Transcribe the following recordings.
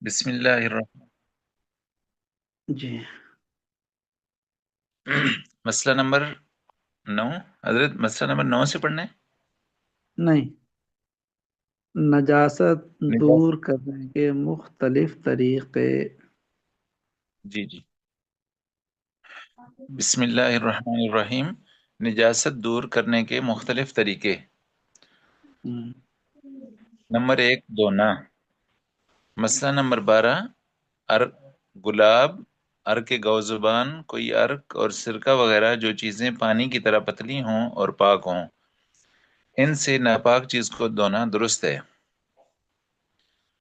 بسم اللہ جی مسئلہ نمبر 9 حضرت مسئلہ نمبر 9 سے پڑھنا ہے۔ نہیں، نجاست نجاست، دور کرنے کے مختلف طریقے۔ جی جی، بسم اللہ الرحمن الرحیم۔ نجاست دور کرنے کے مختلف طریقے۔ ہم، نمبر 1، دھونا۔ مسئلہ نمبر 12، عرق، گلاب، عرق گو زبان، کوئی عرق اور سرکہ وغیرہ جو چیزیں پانی کی طرح پتلی ہوں اور پاک ہوں، ان سے ناپاک چیز کو دھونا درست ہے،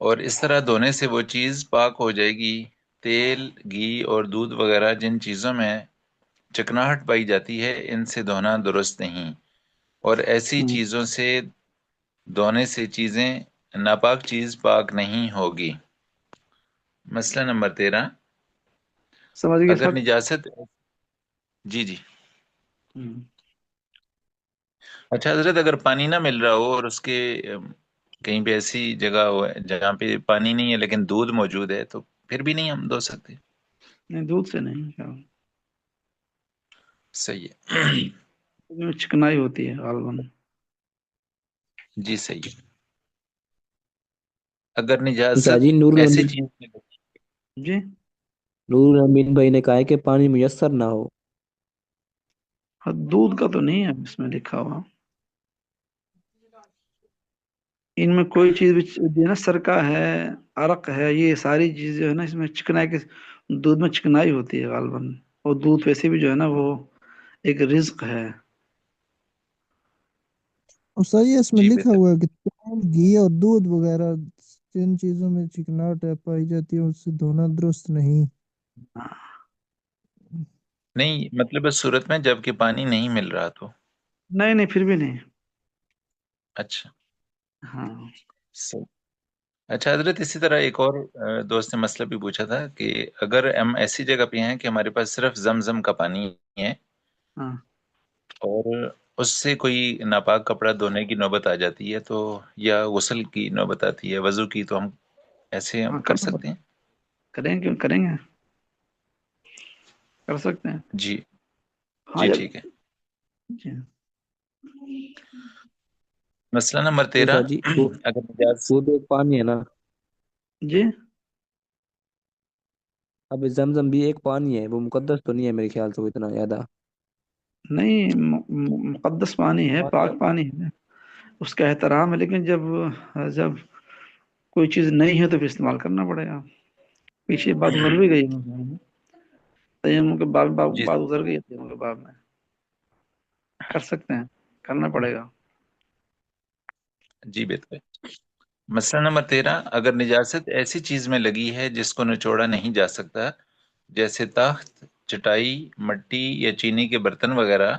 اور اس طرح دھونے سے وہ چیز پاک ہو جائے گی۔ تیل، گھی اور دودھ وغیرہ جن چیزوں میں چکناہٹ پائی جاتی ہے، ان سے دھونا درست نہیں، اور ایسی ہم، چیزوں سے دھونے سے چیزیں ناپاک چیز پاک نہیں ہوگی۔ مسئلہ نمبر 13، سمجھ گئے اگر سب؟ نجاست، جی جی، ہم، اچھا حضرت، اگر پانی نہ مل رہا ہو اور اس کے کہیں پہ ایسی جگہ ہو جہاں پہ پانی نہیں ہے لیکن دودھ موجود ہے، تو پھر بھی نہیں ہم دھو سکتے؟ نہیں، دودھ سے نہیں، صحیح ہے، اس میں چکنائی ہوتی ہے غالباً۔ جی صحیح ہے۔ اگر چاچا نجاست جی، ایسی چیز میں، جی نور الامین بھائی نے کہا ہے کہ پانی میسر نہ ہو۔ ہاں، دودھ کا تو نہیں ہے اس میں لکھا ہوا۔ ان میں کوئی چیز بھی جو ہے نا، سرکہ ہے، عرق ہے، یہ ساری چیز جو ہے نا، اس میں چکنائی کے، دودھ میں چکنائی ہوتی ہے غالباً۔ اور دودھ ویسے بھی جو ہے نا وہ ایک رزق ہے۔ اور صحیح ہے، اس میں جی لکھا بہتر، ہوا ہے کہ تیل، گھی اور دودھ وغیرہ جن چیزوں میں چکناہٹ پائی جاتی ہے اس سے دھونا درست نہیں۔ نہیں مطلب اس صورت میں جب کہ پانی نہیں مل رہا تو، نہیں نہیں، پھر بھی نہیں۔ اچھا ہاں صحیح۔ اچھا حضرت، اسی طرح ایک اور دوست نے مسئلہ بھی پوچھا تھا کہ اگر ہم ایسی جگہ پہ ہیں کہ ہمارے پاس صرف زمزم کا پانی ہے، ہاں اور اس سے کوئی ناپاک کپڑا دھونے کی نوبت آ جاتی ہے تو، یا غسل کی نوبت آتی ہے، وضو کی، تو ہم ایسے ہم ہاں، کر سکتے ہیں؟ کریں گے، کریں گے، کر سکتے ہیں۔ جی ہاں جی جب، ٹھیک ہے۔ جی مسئلہ نمبر تو 13، چاچا جی، وہ اگر مجاز، وہ تو ایک پانی ہے نا؟ جی اب زمزم بھی ایک پانی ہے، وہ مقدس تو نہیں ہے میرے خیال سے وہ اتنا زیادہ۔ نہیں، مقدس پانی ہے، پاک پانی ہے، اس کا احترام ہے، لیکن جب جب کوئی چیز نہیں ہے تو پھر استعمال کرنا پڑے گا۔ پیچھے بات گزر بھی گئی ہے، تیمم کے جی بات گزر گئی ہے، تیمم کے بعد میں کر سکتے ہیں، کرنا پڑے گا۔ جی بہتر۔ مسئلہ نمبر 13، اگر نجاست ایسی چیز میں لگی ہے جس کو نچوڑا نہیں جا سکتا، جیسے تخت، چٹائی، مٹی یا چینی کے برتن وغیرہ،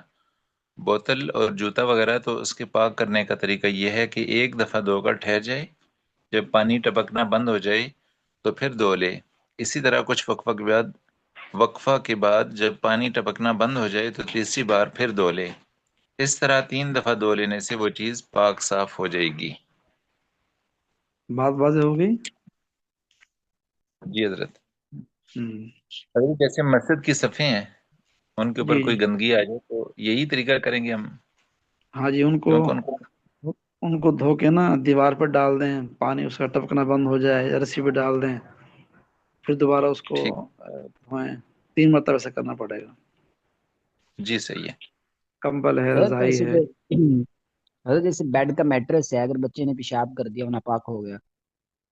بوتل اور جوتا وغیرہ، تو اس کے پاک کرنے کا طریقہ یہ ہے کہ ایک دفعہ دھو کر ٹھہر جائے، جب پانی ٹپکنا بند ہو جائے تو پھر دھو لے، اسی طرح کچھ وقفہ کے بعد جب پانی ٹپکنا بند ہو جائے تو تیسری بار پھر دھو لے، اس طرح 3 دفعہ دھو لینے سے وہ چیز پاک صاف ہو جائے گی۔ بات واضح ہو گئی؟ جی حضرت، ہم، حضرت جیسے مسجد کی صفیں ہیں، ان کے اوپر جی جی، کوئی گندگی آ جائے تو یہی طریقہ کریں گے ہم، ہاں جی، ان کو کیونکہ ان کو، ان کو دھو کے نا دیوار پہ ڈال دیں، پانی اس کا ٹپکنا بند ہو جائے، رسی پہ ڈال دیں، پھر دوبارہ اس کو ٹھیک، دھوئیں۔ 3 مرتبہ سے کرنا پڑے گا۔ جی صحیح ہے، کمبل ہے، حضرت رضائی ایسے ہے۔ جو حضرت جیسے بیڈ کا میٹرس ہے، اگر بچے نے پیشاب کر دیا، ناپاک ہو گیا،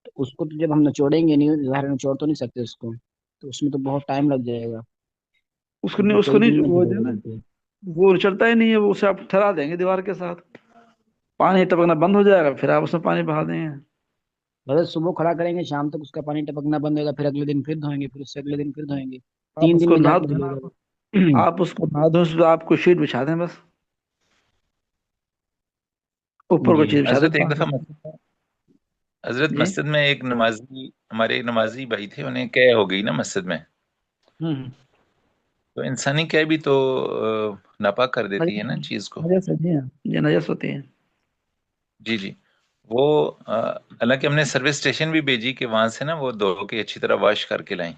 تو اس کو تو جب ہم نچوڑیں گے نہیں، ظاہر نچوڑ تو نہیں سکتے اس کو، تو اس میں تو بہت ٹائم لگ جائے گا، اس کو وہ نہیں، تو اس کو کئی دن نہیں، لگ وہ جو جائے ہے نا، گا پھر۔ وہ چڑھتا ہی نہیں ہے، وہ اسے آپ ٹھہرا دیں گے دیوار کے ساتھ، پانی ٹپکنا بند ہو جائے گا، پھر آپ اس میں پانی بہا دیں گے۔ حضرت صبح کھڑا کریں گے، شام تک اس کا پانی ٹپکنا بند ہوگا، پھر اگلے دن پھر دھوئیں گے، پھر اس سے اگلے دن پھر دھوئیں گے، آپ 3 اس دن کو میں جا نہا کے دھو، دھلے گا وہ۔ آپ اس کو نہا دو، اس پہ آپ کو شیٹ بچھا دیں بس، اوپر کو جی چیز بچھا دیں حضرت ایک دفعہ پانی۔ مسجد میں، حضرت جی مسجد میں ایک نمازی، ہمارے ایک نمازی بھائی تھے، انہیں قے ہو گئی نا مسجد میں، ہوں، تو انسانی قے بھی تو ناپاک کر دیتی ہے نا چیز کو، نجس ہے، جی ہاں، جی نجس ہوتی ہے۔ جی جی، وہ حالانکہ ہم نے سروس اسٹیشن بھی بھیجی کہ وہاں سے نا وہ دھو کے اچھی طرح واش کر کے لائیں،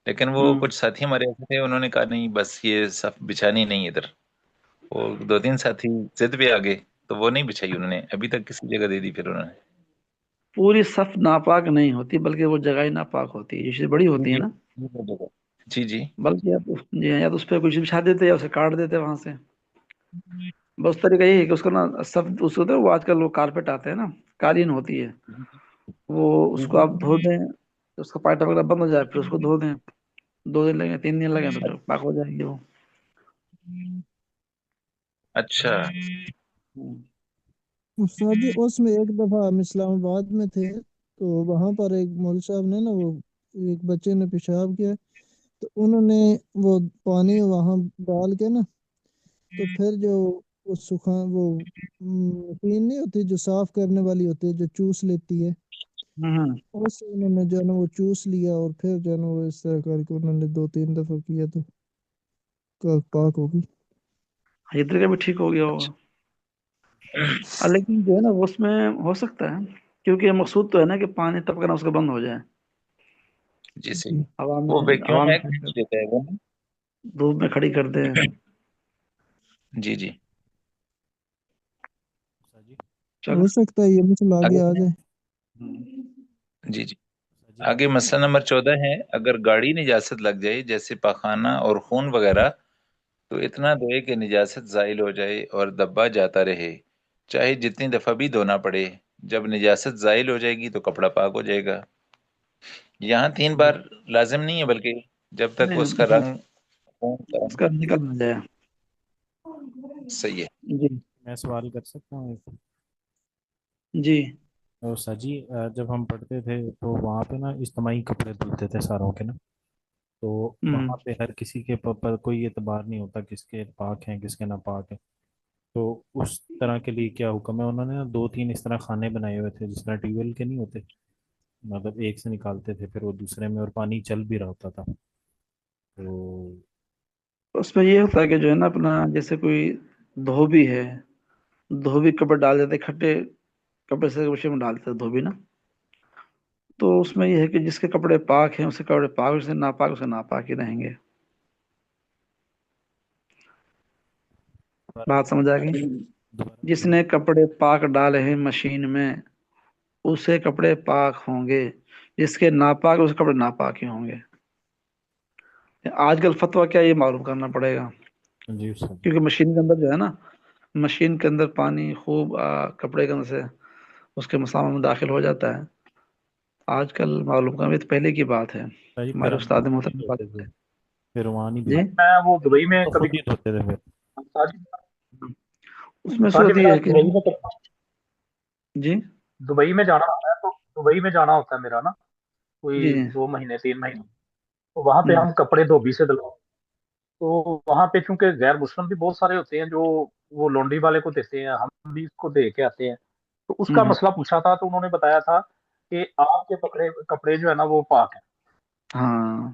لیکن وہ ہوں کچھ ساتھی ہمارے ایسے تھے، انہوں نے کہا نہیں بس یہ صف بچھانی نہیں ادھر۔ وہ دو تین ساتھی ضد پہ آ گئے تو وہ نہیں بچھائی انہوں نے، ابھی تک کسی جگہ دے دی پھر انہوں نے۔ پوری صف ناپاک نہیں ہوتی، بلکہ وہ جگہ ہی ناپاک ہوتی ہے، جو چیز بڑی جی ہوتی ہے جی نا، جی جی بلکہ یا تو اس پہ کچھ بچھا دیتے یا اسے کاٹ دیتے وہاں سے۔ بس طریقہ یہی ہے کہ اس کو نا صف اس کو وہ آج کل وہ کارپیٹ آتے ہیں نا، قالین ہوتی ہے، وہ اس کو آپ دھو دیں، اس کا پائٹا وغیرہ بند ہو جائے پھر اس کو دھو دیں، 2 دن لگیں 3 دن لگیں تو پھر پاک ہو جائیں گے وہ۔ اچھا استاد جی اس میں ایک دفعہ ہم اسلام آباد میں تھے، تو وہاں پر ایک مول صاحب نے نا وہ ایک بچے نے پیشاب کیا، تو انہوں نے وہ پانی وہاں ڈال کے نا، تو پھر جو وہ وہ مشین نہیں ہوتی جو صاف کرنے والی ہوتی ہے جو چوس لیتی ہے، ہوں اس سے انہوں نے جو ہے نا وہ چوس لیا، اور پھر جو ہے نا وہ اس طرح کر کے انہوں نے 2-3 دفعہ کیا تو پاک ہوگی۔ یہ طریقہ بھی ٹھیک ہو گیا ہوگا۔ لیکن جو ہے نا وہ اس میں ہو سکتا ہے، کیونکہ مقصود تو ہے نا کہ پانی ٹپکنا اس کا بند ہو جائے، جی جی صحیح۔ وہ ویکیوم ہے کھینچ لیتا ہے وہ نا؟ دھوپ میں کھڑی کر دیں۔ جی جی۔ جی چلو ہو سکتا ہے یہ مسئلہ آگے آگے آ بڑھیں؟ جائے۔ جی جی۔ جی آگے مسئلہ نمبر 14 ہے، اگر گاڑی نجاست لگ جائے جیسے پاخانہ اور خون وغیرہ، تو اتنا دھوئے کہ نجاست زائل ہو جائے اور دبا جاتا رہے، چاہے جتنی دفعہ بھی دھونا پڑے، جب نجاست زائل ہو جائے گی تو کپڑا پاک ہو جائے گا۔ یہاں 3 بار لازم نہیں ہے، بلکہ جب تک اس کا ہاں رنگ خون کا اس کا نکل نہ جائے۔ صحیح ہے۔ جی میں سوال کر سکتا ہوں ایک؟ جی اور سر جی، جب ہم پڑھتے تھے تو وہاں پہ نا اجتماعی کپڑے دھلتے تھے ساروں کے نا، تو ہوں وہاں پہ ہر کسی کے پر کوئی اعتبار نہیں ہوتا کس کے پاک ہیں کس کے ناپاک ہیں، تو اس طرح کے لیے کیا حکم ہے؟ انہوں نے نا 2-3 اس طرح خانے بنائے ہوئے تھے جس طرح ٹیوب ویل کے نہیں ہوتے، مطلب ایک سے نکالتے تھے پھر وہ دوسرے میں، اور پانی چل بھی رہا ہوتا تھا، تو اس میں یہ ہوتا ہے کہ جو ہے نا اپنا جیسے کوئی دھوبی ہے، دھوبی کپڑے ڈال دیتے کھٹے کپڑے سے وشے میں ڈالتے دھوبی نا، تو اس میں یہ ہے کہ جس کے کپڑے پاک ہیں اس کے کپڑے پاک، اس سے ناپاک اس سے ناپاک ہی رہیں گے۔ بات سمجھ آ گئی؟ دوبارہ جس نے کپڑے پاک ڈالے ہیں مشین میں اسے کپڑے پاک ہوں گے، جس کے ناپاک اس کے کپڑے ناپاک ہی ہوں گے۔ آج کل فتویٰ کیا یہ معلوم کرنا پڑے گا، جی سر جی کیونکہ مشین کے اندر جو ہے نا، مشین کے اندر پانی خوب کپڑے کے اندر سے اس کے مسامہ میں داخل ہو جاتا ہے۔ آج کل معلوم کرنا، یہ تو پہلے کی بات ہے، سر جی، پھر ہمارے ہم استاد خود ہی محترم دھوتے پاک۔ تھے، پھر وہاں نہیں جی دھوتے، میں وہ دبئی میں تو کبھی خود ہی دھوتے تھے پھر؟ اس میں ساتھ صورت یہ میرا ہے کہ دبئی میں جی دبئی میں جانا ہوتا ہے، تو دبئی میں جانا ہوتا ہے میرا نا جی کوئی جی 2 مہینے 3 مہینے، تو وہاں پہ ہوں ہم کپڑے دھوبی سے دلواتے، تو وہاں پہ چونکہ غیر مسلم بھی بہت سارے ہوتے ہیں جو وہ لانڈری والے کو دیتے ہیں، ہم بھی اس کو دے کے آتے ہیں، تو اس کا ہوں مسئلہ پوچھا تھا تو انہوں نے بتایا تھا کہ آپ کے کپڑے جو ہے نا وہ پاک ہیں۔ ہاں،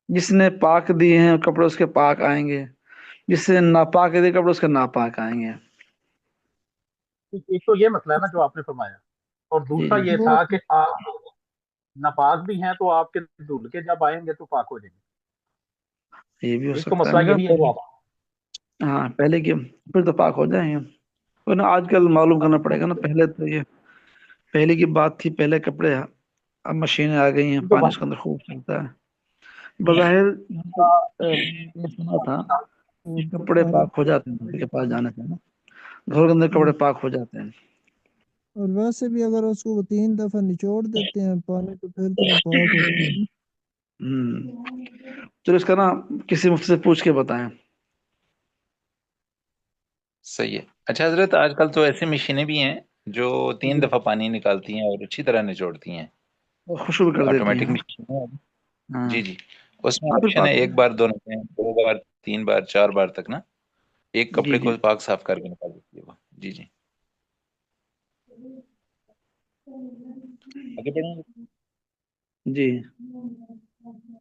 جس نے پاک دیے ہیں کپڑے اس کے پاک آئیں گے، جس سے ناپاک دیے کپڑے اس کے ناپاک آئیں گے۔ ایک تو یہ مسئلہ ہے نا جو آپ نے فرمایا، اور جی دوسرا جی یہ وہ تھا کہ آپ ناپاک بھی ہیں تو آپ کے دھل کے جب آئیں گے تو پاک ہو جائیں یہ بھی ہو گے، ایک تو سکتا ہے، مسئلہ مگر یہی ہے جو آپ ہاں پہلے کی پھر تو پاک ہو جائیں گے، ورنہ آج کل معلوم کرنا پڑے گا نا، پہلے تو یہ پہلے کی بات تھی، پہلے کپڑے، اب مشینیں آ گئی ہیں، پانی اس کے اندر خوب چلتا ہے، بظاہر یہ سنا تھا کہ کپڑے اور پاک ہو جاتے ہیں نبی کے پاس جانے سے نا، گھر کے اندر کپڑے پاک ہو جاتے ہیں۔ اور ویسے بھی اگر اس کو وہ 3 دفعہ نچوڑ دیتے ہیں پانی تو پھر تو وہ پاک ہوتا ہے۔ چلو اس کا نا کسی مفتی سے پوچھ کے بتائیں۔ صحیح ہے۔ اچھا حضرت، آج کل تو ایسی مشینیں بھی ہیں جو 3 دفعہ پانی نکالتی ہیں اور اچھی طرح نچوڑتی ہیں، وہ خوشبو کر دیتی آٹومیٹک ہیں۔ مشین ہے۔ ہاں جی جی، اس میں ہاں پھر آپشن ہے پاک 1 بار دھونے میں، 2 بار، 3 بار، 4 بار تک نا، ایک جی کپڑے جی کو پاک صاف کر کے نکال دیتی ہے وہ۔ جی جی، آگے بڑھیں۔ جی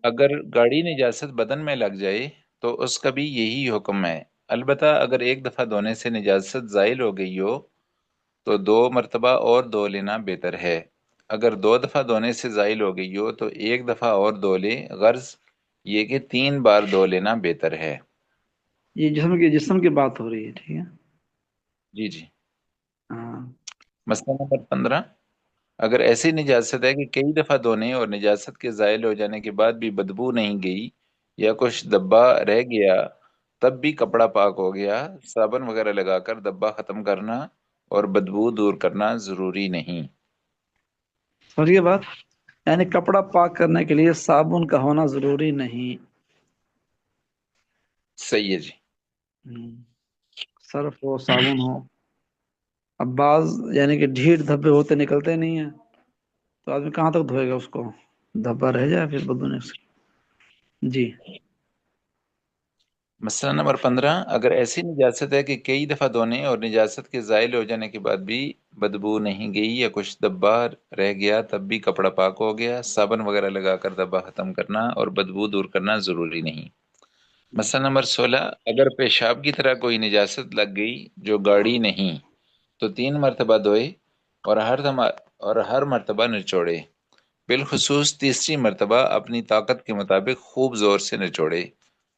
اگر گاڑی نجاست بدن میں لگ جائے تو اس کا بھی یہی حکم ہے، البتہ اگر ایک دفعہ دھونے سے نجاست زائل ہو گئی ہو تو 2 مرتبہ اور دھو لینا بہتر ہے۔ اگر 2 دفعہ دھونے سے زائل ہو گئی ہو تو 1 دفعہ اور دھو لے، غرض یہ کہ 3 بار دھو لینا بہتر ہے۔ یہ جسم کی بات ہو رہی ہے، ٹھیک ہے۔ جی جی۔ ہاں مسئلہ نمبر 15، اگر ایسی نجاست ہے کہ کئی دفعہ دھونے اور نجاست کے زائل ہو جانے کے بعد بھی بدبو نہیں گئی یا کچھ دبا رہ گیا، تب بھی کپڑا پاک ہو گیا، صابن وغیرہ لگا کر دبا ختم کرنا اور بدبو دور کرنا ضروری نہیں۔ سمجھیے بات، یعنی کپڑا پاک کرنے کے لیے صابن کا ہونا ضروری نہیں۔ صحیح ہے جی۔ صرف ہو، صابن ہو۔ اب بعض یعنی کہ ڈھیٹ دھبے ہوتے نکلتے نہیں ہیں، تو آدمی کہاں تک دھوئے گا اس کو، دھبا رہ جائے پھر بدبو نہیں سے۔ جی مسئلہ نمبر 15، اگر ایسی نجاست ہے کہ کئی دفعہ دھونے اور نجاست کے زائل ہو جانے کے بعد بھی بدبو نہیں گئی یا کچھ دبا رہ گیا، تب بھی کپڑا پاک ہو گیا، صابن وغیرہ لگا کر دبا ختم کرنا اور بدبو دور کرنا ضروری نہیں۔ مسئلہ نمبر 16، اگر پیشاب کی طرح کوئی نجاست لگ گئی جو گاڑی نہیں تو 3 مرتبہ دھوئے اور ہر مرتبہ نچوڑے، بالخصوص تیسری مرتبہ اپنی طاقت کے مطابق خوب زور سے نچوڑے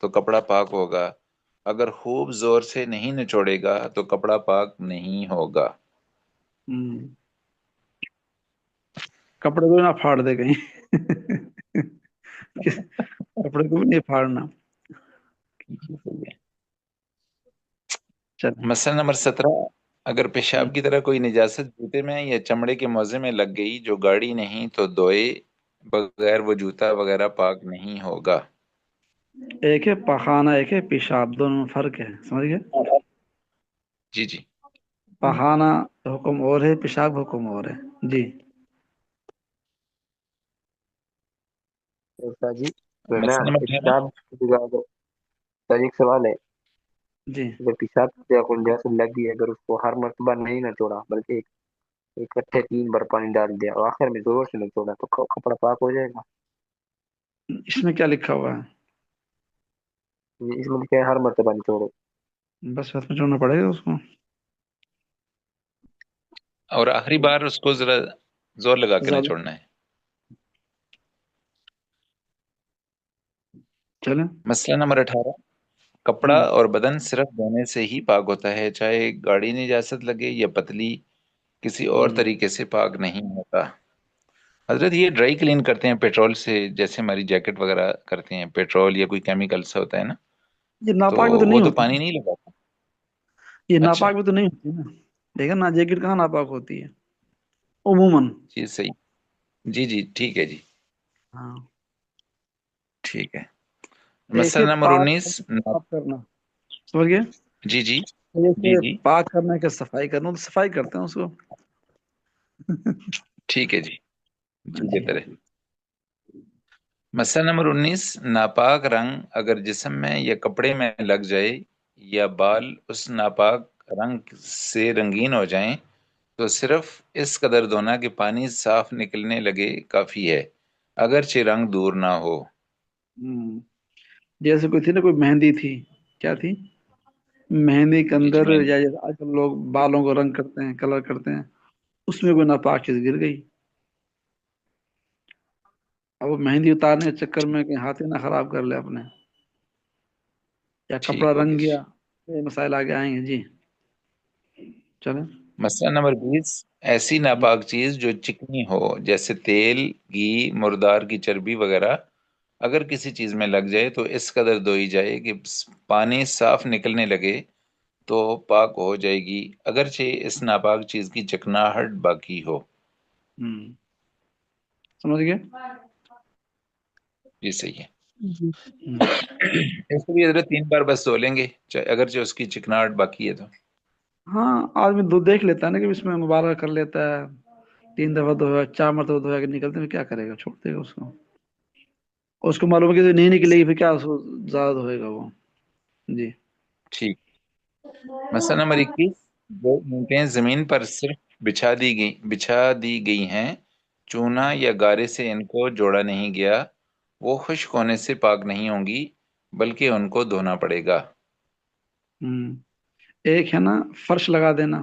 تو کپڑا پاک ہوگا، اگر خوب زور سے نہیں نچوڑے گا تو کپڑا پاک نہیں ہوگا۔ کپڑے کو نہ پھاڑ دے کہیں کپڑے کو بھی نہیں پھاڑنا۔ چلیں مسئلہ نمبر 17، اگر پیشاب کی طرح کوئی نجاست جوتے میں یا چمڑے کے موزے میں لگ گئی جو گاڑی نہیں تو دھوئے بغیر وہ جوتا وغیرہ پاک نہیں ہوگا۔ ایک ہے پخانہ، ایک ہے پیشاب، دونوں میں فرق ہے، سمجھ گئے؟ جی جی۔ پخانہ حکم اور ہے، پیشاب حکم اور ہے۔ جی استاد جی جو ہے نا مسئلہ نمبر 18، پیشاب استاد جی ایک سوال ہے، جی اگر پیشاب سے کوئی نجاست لگ گئی، اگر اس کو ہر مرتبہ نہیں نہ توڑا بلکہ اکٹھے 3 بار پانی ڈال دیا اور آخر میں زور سے نہ توڑا تو کپڑا پاک ہو جائے گا؟ اس میں کیا لکھا ہوا ہے؟ اس میں کیا ہے ہر مرتبہ نچوڑو؟ بس ہاتھ میں چھوڑنا پڑے گا اس کو۔ اور آخری بار اس کو ذرا زور لگا کے زیادہ نچوڑنا ہے۔ چلیں۔ مسئلہ نمبر 18، کپڑا اور بدن صرف دھونے سے ہی پاک ہوتا ہے، چاہے گاڑی نجاست لگے یا پتلی، کسی اور طریقے سے پاک نہیں ہوتا۔ حضرت یہ ڈرائی کلین کرتے ہیں پیٹرول سے، جیسے ہماری جیکٹ وغیرہ کرتے ہیں، پیٹرول یا کوئی کیمیکل سے ہوتا ہے نا، یہ تو ناپاک بھی تو وہ نہیں تو ہوتی، پانی نہیں لگاتا۔ یہ اچھا ناپاک بھی تو نہیں ہوتی نا، دیکھا نا، جیکٹ کہاں ناپاک ہوتی ہے عموماً۔ جی صحیح، جی جی ٹھیک ہے جی، ہاں ٹھیک ہے۔ ایک ہے مسئلہ نمبر پاک 19، صاف کرنا، سمجھ گئے؟ جی جی جی جیسے جی پاک کرنے کے صفائی کرنا، تو صفائی کرتے ہیں اس کو۔ ٹھیک ہے جی، جی جی بہتر ہے۔ مسئلہ نمبر 19، ناپاک رنگ اگر جسم میں یا کپڑے میں لگ جائے یا بال اس ناپاک رنگ سے رنگین ہو جائیں تو صرف اس قدر دھونا کہ پانی صاف نکلنے لگے کافی ہے، اگرچہ رنگ دور نہ ہو۔ جیسے کوئی تھی نا، کوئی مہندی تھی، کیا تھی، مہندی کے جی جی اندر میں یا جیسے آج کل لوگ بالوں کو رنگ کرتے ہیں، کلر کرتے ہیں، اس میں کوئی ناپاک چیز گر گئی، اب وہ مہندی اتارنے کے چکر میں کہیں ہاتھ ہی نہ خراب کر لے اپنے، یا کپڑا ٹھیک ہو رنگ گیا جی۔ گیا، یہ مسائل آگے آئیں گے۔ جی چلیں۔ مسئلہ نمبر 20، ایسی ناپاک چیز جو چکنی ہو جیسے تیل، گھی، مردار کی چربی وغیرہ، اگر کسی چیز میں لگ جائے تو اس قدر دھوئی جائے کہ پانی صاف نکلنے لگے تو پاک ہو جائے گی، اگرچہ اس ناپاک چیز کی چکناہٹ باقی ہو۔ سمجھ گئے؟ جی صحیح ہے۔ جی اس کو بھی حضرت 3 بار بس دھو لیں گے، اگرچہ اس کی چکناہٹ باقی ہے تو۔ ہاں آدمی دیکھ لیتا ہے نا کہ اس میں مبالغہ کر لیتا ہے، 3 دفعہ دھویا، 4 مرتبہ دھویا کہ نکلتے میں کیا کرے گا، چھوڑ دے گا اس کو، اس کو معلوم ہے کہ نہیں نکلے گی پھر کیا اس کو زیادہ دھوئے گا وہ۔ جی ٹھیک۔ مسئلہ نمبر 21، جو اینٹیں زمین پر صرف بچھا دی گئی ہیں، چونا یا گارے سے ان کو جوڑا نہیں گیا، وہ خشک ہونے سے پاک نہیں ہوں گی بلکہ ان کو دھونا پڑے گا۔ ایک ہے نا فرش لگا دینا،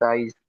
27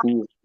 30,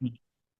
32,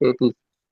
33,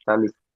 40।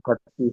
36,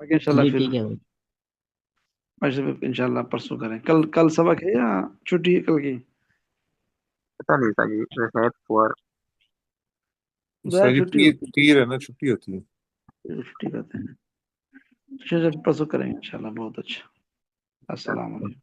باقی انشاءاللہ جی پھر ٹھیک ہے انشاءاللہ پرسوں کریں. کل سبق ہے یا چھٹی ہے کل کی؟ پتہ نہیں تھا جی، ہے فور ظاہر سر چھٹی ہوتی پیر ہے نا، چھٹی ہوتی ہے. ہے، چھٹی کرتے ہیں. پرسوں کریں گے انشاءاللہ. بہت اچھا. السلام علیکم.